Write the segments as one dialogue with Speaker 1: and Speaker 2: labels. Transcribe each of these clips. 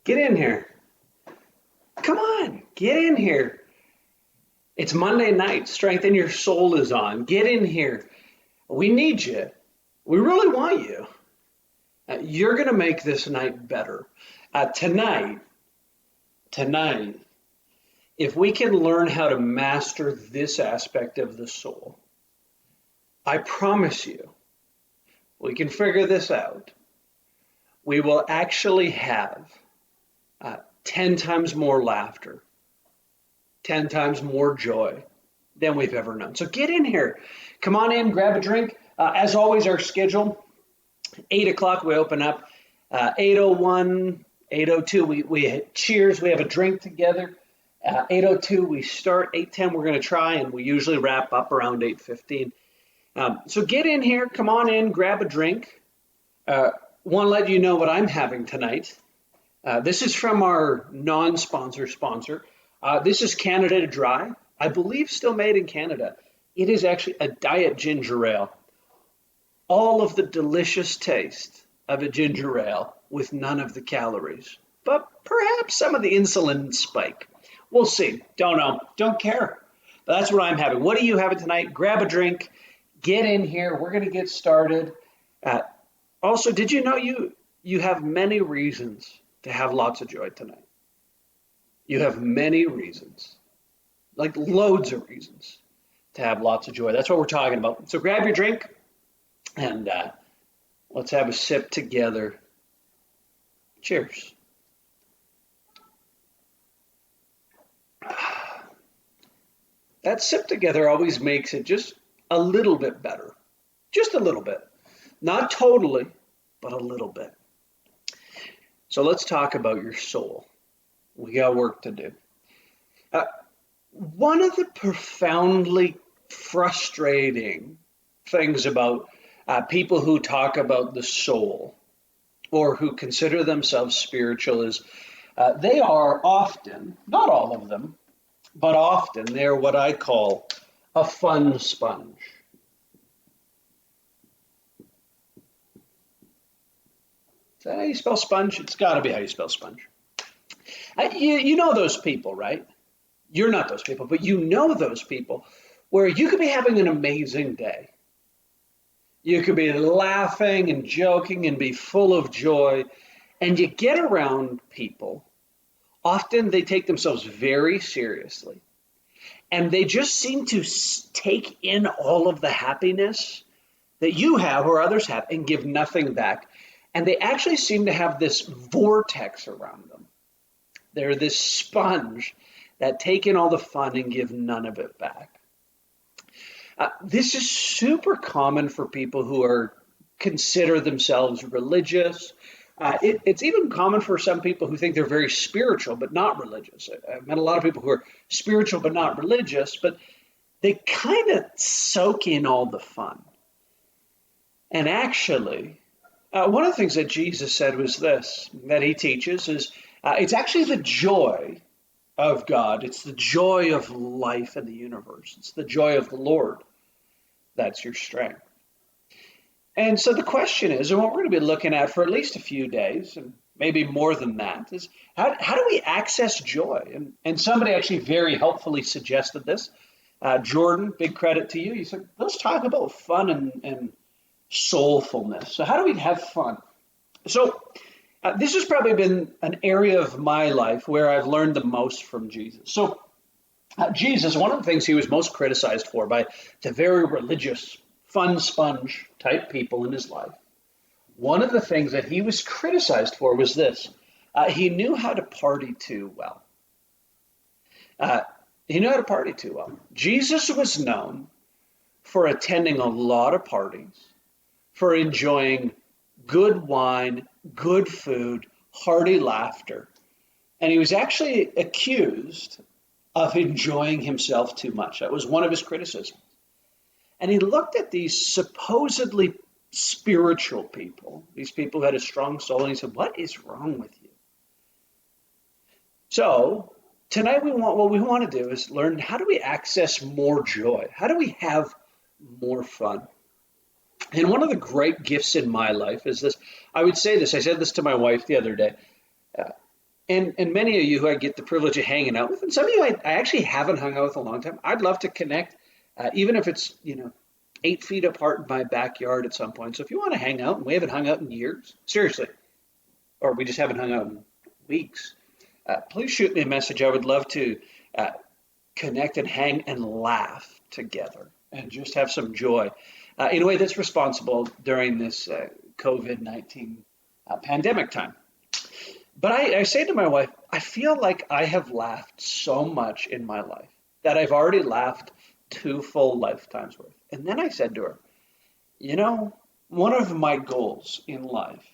Speaker 1: Get in here. Come on, get in here. It's Monday night. Strength in Your Soul is on. Get in here. We need you. We really want you. You're going to make this night better. Tonight, if we can learn how to master this aspect of the soul, I promise you, we can figure this out. We will actually have 10 times more laughter, 10 times more joy than we've ever known. So get in here. Come on in, grab a drink. As always, our schedule, 8 o'clock we open up. 8:01, 8:02 we cheers. We have a drink together. 8:02 we start. 8:10 we're going to try, and we usually wrap up around 8:15. So get in here. Come on in, grab a drink. Want to let you know what I'm having tonight. This is from our non-sponsor sponsor. This is Canada Dry. I believe still made in Canada. It is actually a diet ginger ale. All of the delicious taste of a ginger ale with none of the calories, but perhaps some of the insulin spike. We'll see. Don't know. Don't care. But that's what I'm having. What are you having tonight? Grab a drink. Get in here. We're going to get started. Also, did you know you have many reasons to have lots of joy tonight? You have many reasons, like loads of reasons to have lots of joy. That's what we're talking about. So grab your drink and let's have a sip together. Cheers. That sip together always makes it just a little bit better. Just a little bit. Not totally, but a little bit. So let's talk about your soul. We got work to do. One of the profoundly frustrating things about people who talk about the soul or who consider themselves spiritual is they are often, not all of them, but often they're what I call a fun sponge. Is that how you spell sponge? It's got to be how you spell sponge. You know those people, right? You're not those people, but you know those people where you could be having an amazing day. You could be laughing and joking and be full of joy. And you get around people, often they take themselves very seriously. And they just seem to take in all of the happiness that you have or others have and give nothing back. And they actually seem to have this vortex around them. They're this sponge that take in all the fun and give none of it back. This is super common for people who consider themselves religious. It's even common for some people who think they're very spiritual but not religious. I've met a lot of people who are spiritual but not religious, but they kind of soak in all the fun. And actually, one of the things that Jesus said was this, that he teaches is it's actually the joy of God. It's the joy of life in the universe. It's the joy of the Lord. That's your strength. And so the question is, and what we're going to be looking at for at least a few days, and maybe more than that, is how do we access joy? And somebody actually very helpfully suggested this. Jordan, big credit to you. You said, let's talk about fun and soulfulness. So how do we have fun? So this has probably been an area of my life where I've learned the most from Jesus. So Jesus, one of the things he was most criticized for by the very religious, fun sponge type people in his life, one of the things that he was criticized for was this. He knew how to party too well. He knew how to party too well. Jesus was known for attending a lot of parties, for enjoying good wine, good food, hearty laughter. And he was actually accused of enjoying himself too much. That was one of his criticisms. And he looked at these supposedly spiritual people, these people who had a strong soul, and he said, what is wrong with you? So tonight what we want to do is learn, how do we access more joy? How do we have more fun? And one of the great gifts in my life is this. I would say this. I said this to my wife the other day. And many of you who I get the privilege of hanging out with, and some of you I actually haven't hung out with a long time. I'd love to connect, even if it's 8 feet apart in my backyard at some point. So if you want to hang out, and we haven't hung out in years, seriously, or we just haven't hung out in weeks, please shoot me a message. I would love to connect and hang and laugh together and just have some joy in a way that's responsible during this COVID-19 pandemic time. But I say to my wife, I feel like I have laughed so much in my life that I've already laughed 2 full lifetimes worth. And then I said to her, one of my goals in life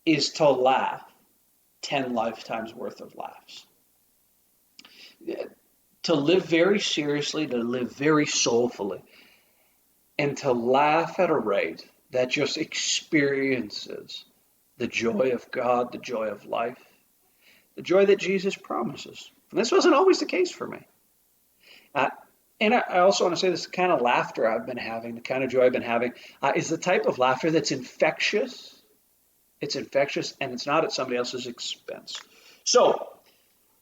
Speaker 1: is to laugh 10 lifetimes worth of laughs. To live very seriously, to live very soulfully, and to laugh at a rate that just experiences the joy of God, the joy of life, the joy that Jesus promises. And this wasn't always the case for me. And I also want to say this kind of laughter I've been having, the kind of joy I've been having, is the type of laughter that's infectious. It's infectious, and it's not at somebody else's expense. So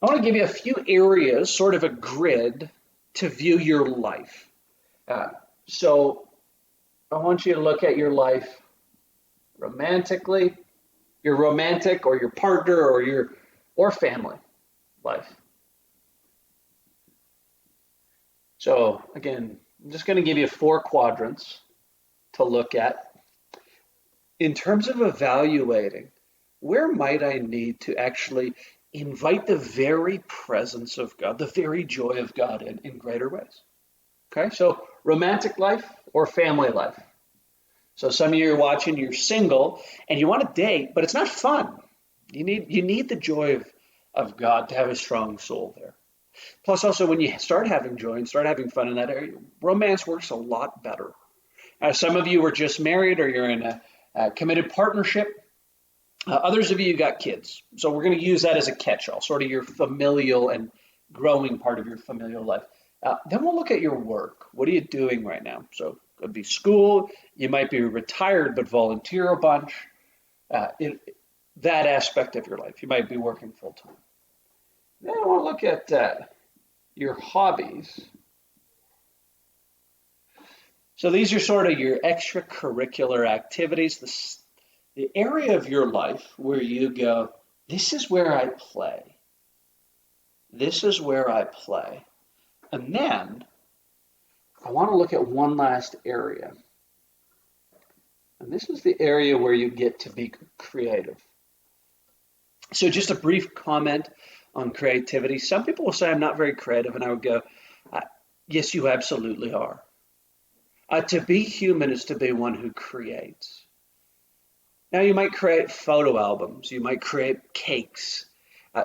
Speaker 1: I want to give you a few areas, sort of a grid, to view your life. So I want you to look at your life romantically, your romantic or your partner or family life. So again, I'm just going to give you 4 quadrants to look at in terms of evaluating where might I need to actually invite the very presence of God, the very joy of God in greater ways. Okay, so romantic life or family life. So some of you are watching, you're single, and you want to date, but it's not fun. You need the joy of God to have a strong soul there. Plus, also, when you start having joy and start having fun in that area, romance works a lot better. Some of you are just married or you're in a committed partnership. Others of you got kids. So we're going to use that as a catch-all, sort of your familial and growing part of your familial life. Then we'll look at your work. What are you doing right now? So it could be school. You might be retired but volunteer a bunch. That aspect of your life. You might be working full-time. Then I want to look at your hobbies. So these are sort of your extracurricular activities, the area of your life where you go, this is where I play. This is where I play. And then I want to look at one last area. And this is the area where you get to be creative. So just a brief comment on creativity. Some people will say I'm not very creative, and I would go, yes, you absolutely are. To be human is to be one who creates. Now, you might create photo albums. You might create cakes.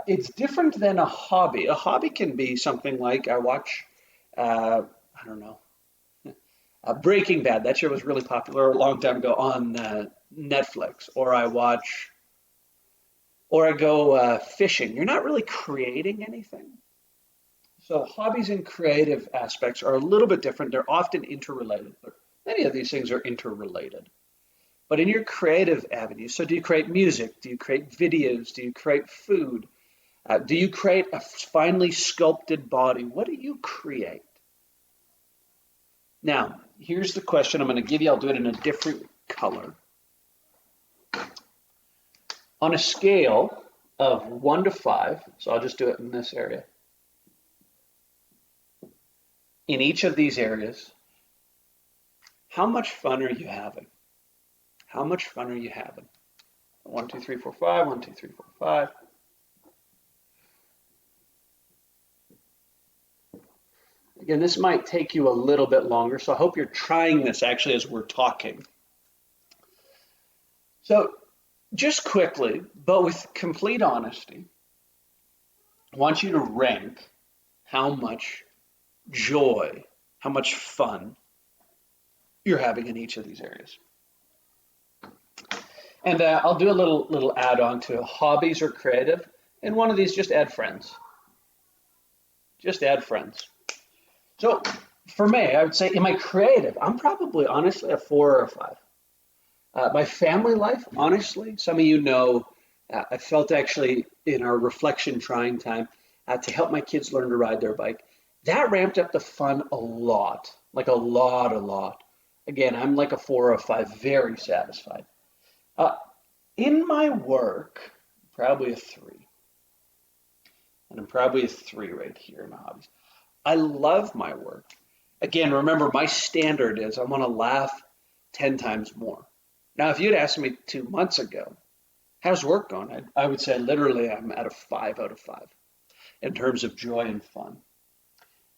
Speaker 1: It's different than a hobby. A hobby can be something like I watch, Breaking Bad. That show was really popular a long time ago on Netflix. Or I go fishing. You're not really creating anything. So hobbies and creative aspects are a little bit different. They're often interrelated. Many of these things are interrelated. But in your creative avenues, so do you create music? Do you create videos? Do you create food? Do you create a finely sculpted body? What do you create? Now, here's the question I'm going to give you. I'll do it in a different color. On a scale of 1 to 5, so I'll just do it in this area. In each of these areas, how much fun are you having? How much fun are you having? 1, 2, 3, 4, 5. 1, 2, 3, 4, 5. Again, this might take you a little bit longer, so I hope you're trying this actually as we're talking. So just quickly, but with complete honesty, I want you to rank how much joy, how much fun you're having in each of these areas. And I'll do a little add-on to hobbies or creative. And one of these, just add friends. Just add friends. So for me, I would say, am I creative? I'm probably honestly a 4 or a 5. My family life, honestly, some of you know I felt actually in our reflection trying time to help my kids learn to ride their bike. That ramped up the fun a lot, like a lot. Again, I'm like a 4 or 5, very satisfied. Uh, in my work, probably a 3. And I'm probably a 3 right here in my hobbies. I love my work. Again, remember, my standard is I want to laugh 10 times more. Now, if you'd asked me 2 months ago, how's work going? I would say literally I'm at a 5 out of 5 in terms of joy and fun.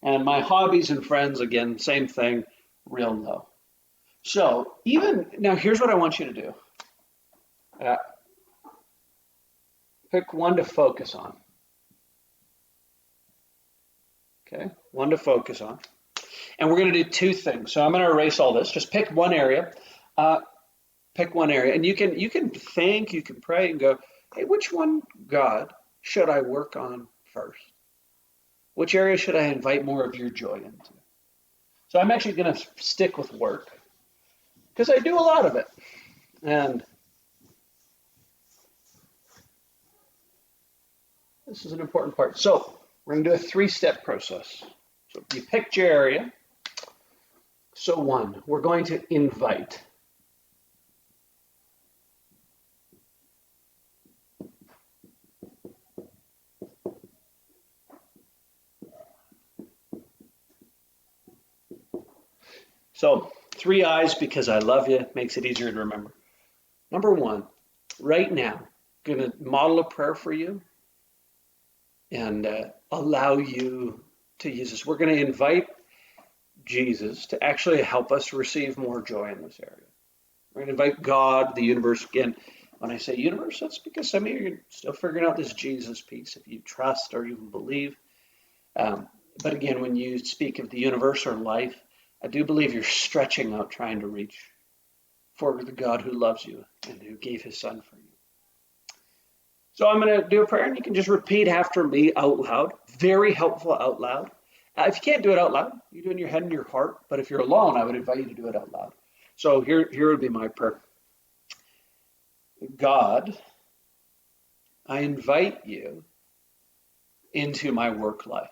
Speaker 1: And my hobbies and friends, again, same thing, real low. So even now, here's what I want you to do. Uh, Pick one to focus on. Okay, one to focus on. And we're going to do 2 things. So I'm going to erase all this. Just pick one area. Uh, Pick one area, and you can think, you can pray, and go, hey, which one, God, should I work on first? Which area should I invite more of your joy into? So I'm actually going to stick with work because I do a lot of it, and this is an important part. So we're going to do a 3-step process. So you picked your area. So 1, we're going to invite. So 3 eyes because I love you makes it easier to remember. Number 1, right now, I'm going to model a prayer for you and allow you to use this. We're going to invite Jesus to actually help us receive more joy in this area. We're going to invite God, the universe. Again, when I say universe, that's because some of you are still figuring out this Jesus piece, if you trust or even believe. But again, when you speak of the universe or life, I do believe you're stretching out trying to reach for the God who loves you and who gave his son for you. So I'm going to do a prayer, and you can just repeat after me out loud. Very helpful out loud. If you can't do it out loud, you do it in your head and your heart. But if you're alone, I would invite you to do it out loud. So here would be my prayer. God, I invite you into my work life.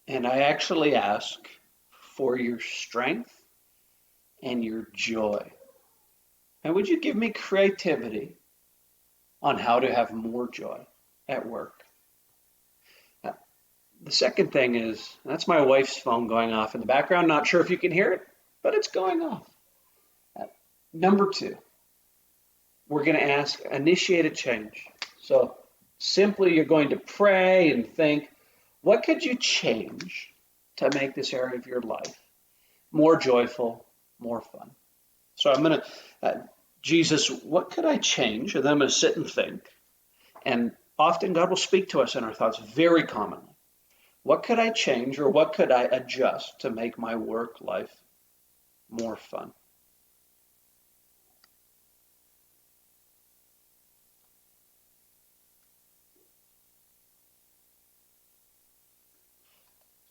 Speaker 1: And I actually ask for your strength and your joy. And would you give me creativity on how to have more joy at work? The second thing is, that's my wife's phone going off in the background. Not sure if you can hear it, but it's going off. Number 2, we're going to ask, initiate a change. So simply you're going to pray and think, what could you change to make this area of your life more joyful, more fun? So I'm going to, Jesus, what could I change? And then I'm going to sit and think. And often God will speak to us in our thoughts very commonly. What could I change or what could I adjust to make my work life more fun?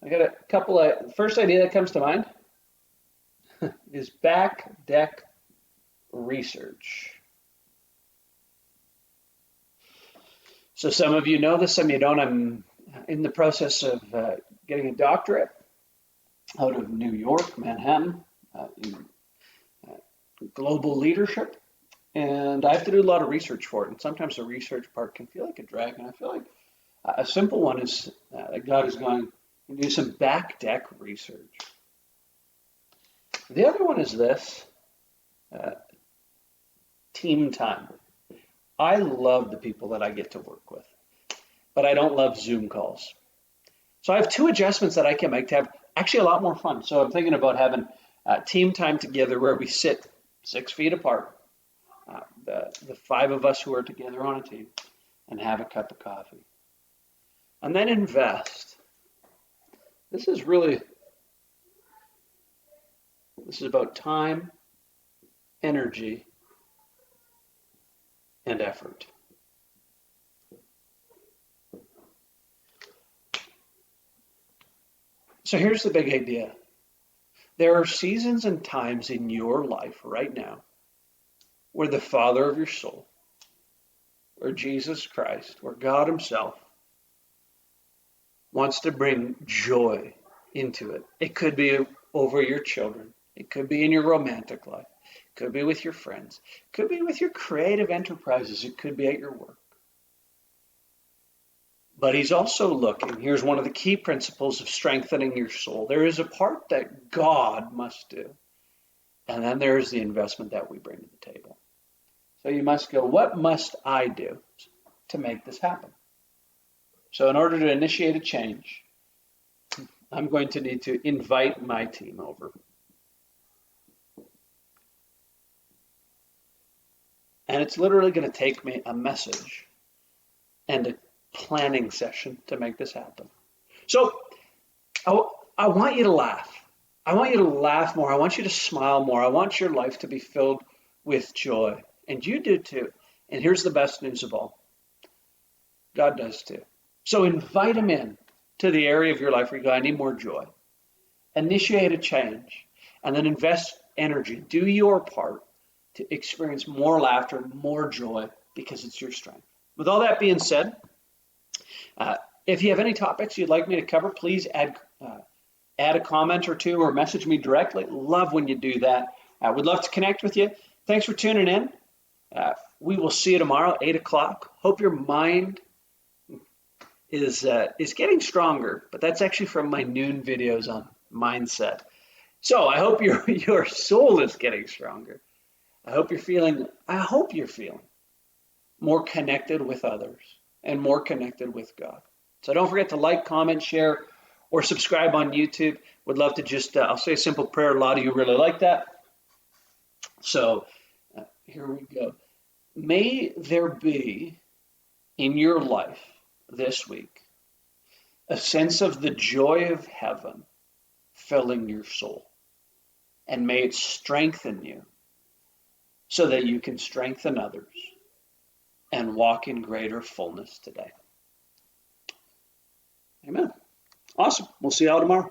Speaker 1: I got a couple of, first idea that comes to mind is back deck research. So some of you know this, some of you don't. I'm in the process of getting a doctorate out of New York, Manhattan, in global leadership. And I have to do a lot of research for it. And sometimes the research part can feel like a drag. And I feel like a simple one is that God is going to do some back deck research. The other one is this, team time. I love the people that I get to work with, but I don't love Zoom calls. So I have 2 adjustments that I can make to have actually a lot more fun. So I'm thinking about having team time together where we sit 6 feet apart, the 5 of us who are together on a team, and have a cup of coffee. And then invest. This is about time, energy, and effort. So here's the big idea. There are seasons and times in your life right now where the Father of your soul where Jesus Christ, where God himself wants to bring joy into it. It could be over your children. It could be in your romantic life. It could be with your friends. It could be with your creative enterprises. It could be at your work. But he's also looking. Here's one of the key principles of strengthening your soul. There is a part that God must do. And then there's the investment that we bring to the table. So you must go, what must I do to make this happen? So in order to initiate a change, I'm going to need to invite my team over. And it's literally going to take me a message and a planning session to make this happen. So I want you to laugh. I want you to laugh more. I want you to smile more. I want your life to be filled with joy. And you do too. And here's the best news of all. God does too. So invite him in to the area of your life where you go, I need more joy. Initiate a change. And then invest energy. Do your part to experience more laughter, more joy, because it's your strength. With all that being said, if you have any topics you'd like me to cover, please add a comment or two or message me directly. Love when you do that. We'd love to connect with you. Thanks for tuning in. We will see you tomorrow, 8 o'clock. Hope your mind is getting stronger, but that's actually from my noon videos on mindset. So I hope your soul is getting stronger. I hope you're feeling more connected with others and more connected with God. So don't forget to like, comment, share, or subscribe on YouTube. Would love to just, I'll say a simple prayer. A lot of you really like that. So here we go. May there be in your life this week a sense of the joy of heaven filling your soul. And may it strengthen you so that you can strengthen others and walk in greater fullness today. Amen. Awesome. We'll see you all tomorrow.